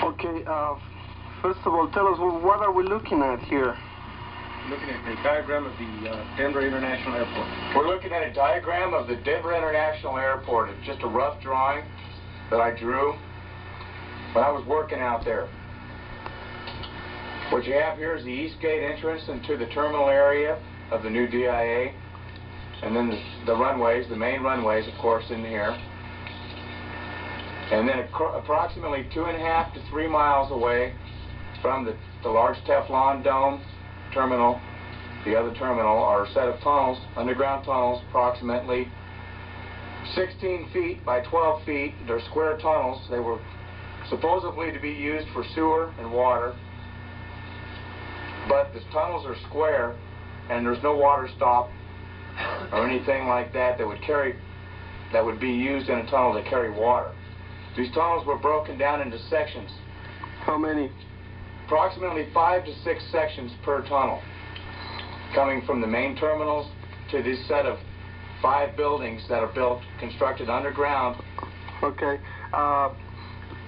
Okay, first of all, tell us, what are we looking at here? Looking at the diagram of the Denver International Airport. We're looking at a diagram of the Denver International Airport. It's just a rough drawing that I drew when I was working out there. What you have here is the east gate entrance into the terminal area of the new DIA, and then the runways, the main runways, of course, in here. And then approximately 2.5 to 3 miles away from the large Teflon dome terminal, the other terminal, are a set of tunnels, underground tunnels, approximately 16 feet by 12 feet. They're square tunnels. They were supposedly to be used for sewer and water, but the tunnels are square and there's no water stop or anything like that that would be used in a tunnel to carry water. These tunnels were broken down into sections. How many? Approximately 5 to 6 sections per tunnel, coming from the main terminals to this set of 5 buildings that are constructed underground. Okay.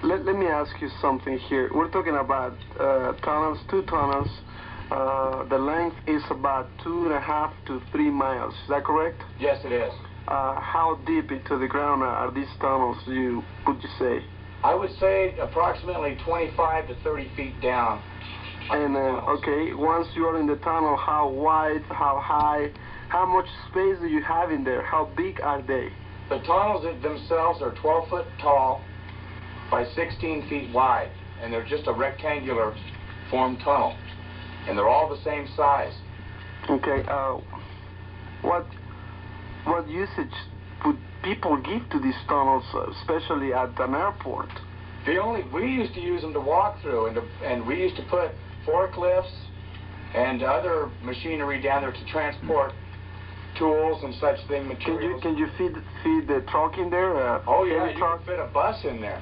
Let me ask you something here. We're talking about tunnels, 2 tunnels. The length is about 2.5 to 3 miles. Is that correct? Yes, it is. How deep into the ground are these tunnels, would you say? I would say approximately 25 to 30 feet down. And okay, once you are in the tunnel, how wide, how high, how much space do you have in there? How big are they? The tunnels themselves are 12 foot tall by 16 feet wide, and they're just a rectangular formed tunnel, and they're all the same size. Okay, what usage would people give to these tunnels, especially at an airport? We used to use them to walk through, and we used to put forklifts and other machinery down there to transport tools and such thing, materials. Can you feed the truck in there? Oh yeah, you could fit a bus in there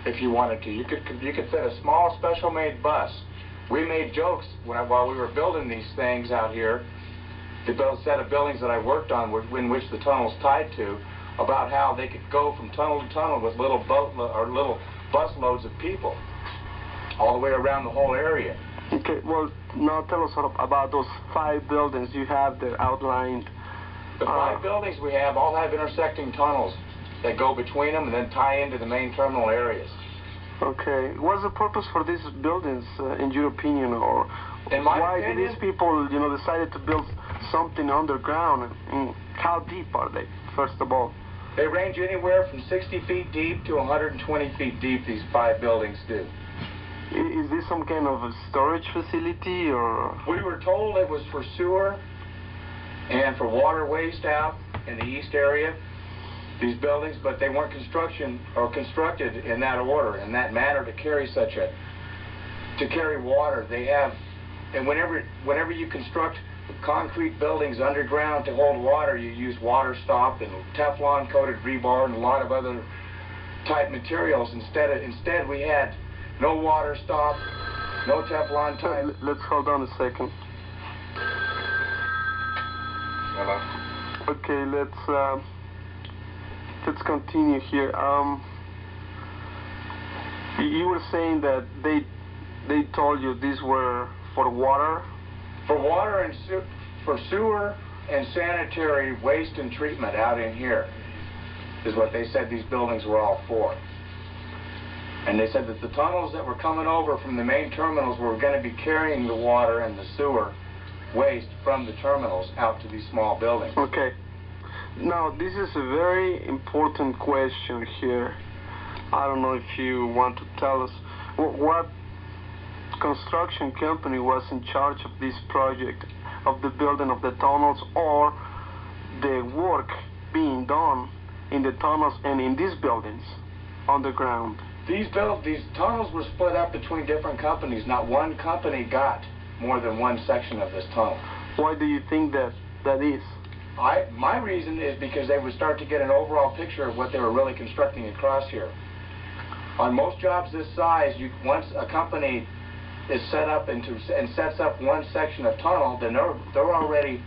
if you wanted to. You could fit a small special-made bus. We made jokes while we were building these things out here, the set of buildings that I worked on, in which the tunnel's tied to, about how they could go from tunnel to tunnel with little little bus loads of people all the way around the whole area. Okay, well, now tell us about those 5 buildings you have there outlined. The 5 buildings we have all have intersecting tunnels that go between them and then tie into the main terminal areas. Okay, what's the purpose for these buildings, in your opinion, or why did these people, decided to build something underground, and how deep are they, first of all? They range anywhere from 60 feet deep to 120 feet deep, these 5 buildings do. Is this some kind of a storage facility, or? We were told it was for sewer and for water waste out in the east area, these buildings, but they weren't constructed in that order, in that manner, to carry water. They have, and whenever you construct concrete buildings underground to hold water, you use water stop and Teflon coated rebar and a lot of other type materials. Instead we had no water stop, no Teflon type. Let's hold on a second. Hello. Okay, let's continue here. You were saying that they told you these were for water? For water and for sewer and sanitary waste and treatment out in here is what they said these buildings were all for. And they said that the tunnels that were coming over from the main terminals were going to be carrying the water and the sewer waste from the terminals out to these small buildings. Okay. Now, this is a very important question here. I don't know if you want to tell us what construction company was in charge of this project, of the building of the tunnels, or the work being done in the tunnels and in these buildings underground. These tunnels were split up between different companies. Not one company got more than one section of this tunnel. Why do you think that is? My reason is because they would start to get an overall picture of what they were really constructing across here. On most jobs this size, once a company is set up and sets up one section of tunnel, then they're already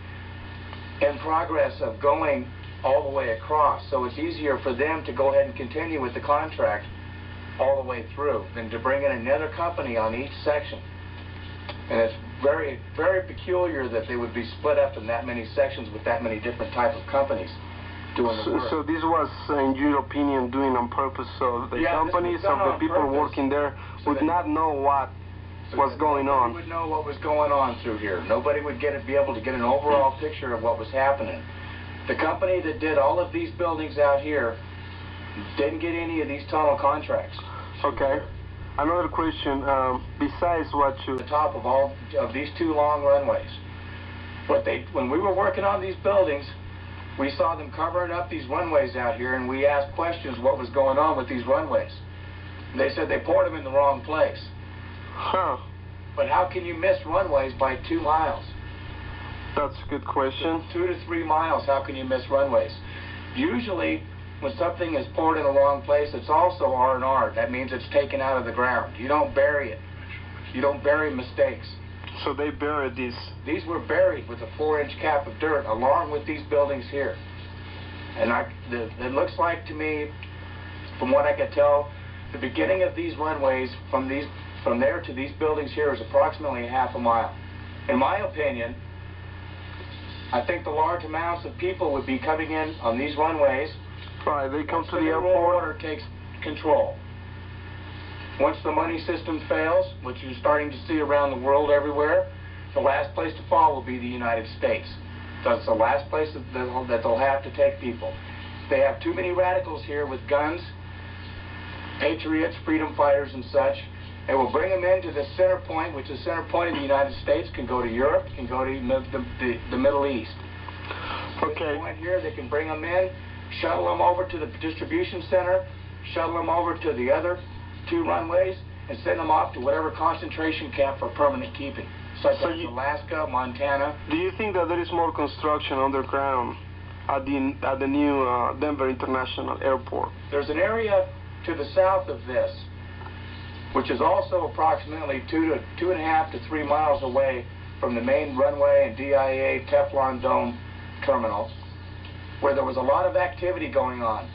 in progress of going all the way across. So it's easier for them to go ahead and continue with the contract all the way through than to bring in another company on each section. And it's very, very peculiar that they would be split up in that many sections with that many different type of companies doing the work. So this was, in your opinion, doing on purpose, so the companies of the people working there would not know what was going on. Nobody would know what was going on through here. Nobody would be able to get an overall picture of what was happening. The company that did all of these buildings out here didn't get any of these tunnel contracts. Okay. Another question, besides what you... The top of all of these two long runways. When we were working on these buildings, we saw them covering up these runways out here, and we asked questions what was going on with these runways. They said they poured them in the wrong place. Huh. But how can you miss runways by 2 miles? That's a good question. 2 to 3 miles, how can you miss runways? Usually, when something is poured in the wrong place, it's also R&R. That means it's taken out of the ground. You don't bury it. You don't bury mistakes. So they buried these. These were buried with a 4-inch cap of dirt along with these buildings here. And it looks like to me, from what I could tell, the beginning of these runways from there to these buildings here is approximately half a mile. In my opinion, I think the large amounts of people would be coming in on these runways. Right, they come to the airport. airport. Water takes control. Once the money system fails, which you're starting to see around the world everywhere, the last place to fall will be the United States. That's the last place that they'll have to take people. They have too many radicals here with guns, patriots, freedom fighters and such. They will bring them into the center point, which the center point of the United States can go to Europe, can go to the Middle East. Okay. This point here, they can bring them in, shuttle them over to the distribution center, shuttle them over to the other 2 runways, and send them off to whatever concentration camp for permanent keeping, such as Alaska, Montana. Do you think that there is more construction underground at the new Denver International Airport? There's an area to the south of this, which is also approximately 2.5 to 3 miles away from the main runway and DIA Teflon Dome terminal, where there was a lot of activity going on.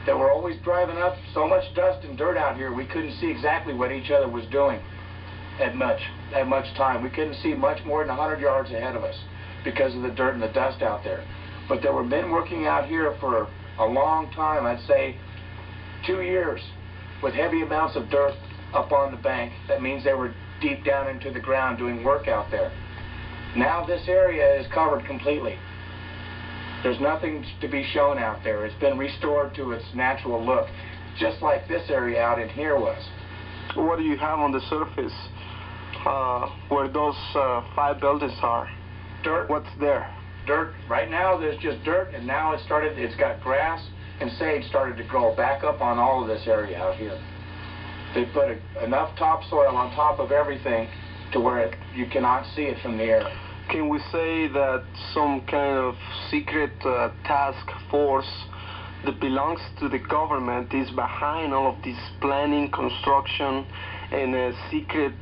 They were always driving up so much dust and dirt out here, we couldn't see exactly what each other was doing at much time. We couldn't see much more than 100 yards ahead of us because of the dirt and the dust out there. But there were men working out here for a long time, I'd say 2 years, with heavy amounts of dirt up on the bank. That means they were deep down into the ground doing work out there. Now this area is covered completely. There's nothing to be shown out there. It's been restored to its natural look, just like this area out in here was. What do you have on the surface where those 5 buildings are? Dirt. What's there? Dirt. Right now there's just dirt, and now it's got grass and sage started to grow back up on all of this area out here. They put enough topsoil on top of everything to where you cannot see it from the air. Can we say that some kind of secret task force that belongs to the government is behind all of this planning, construction, and secret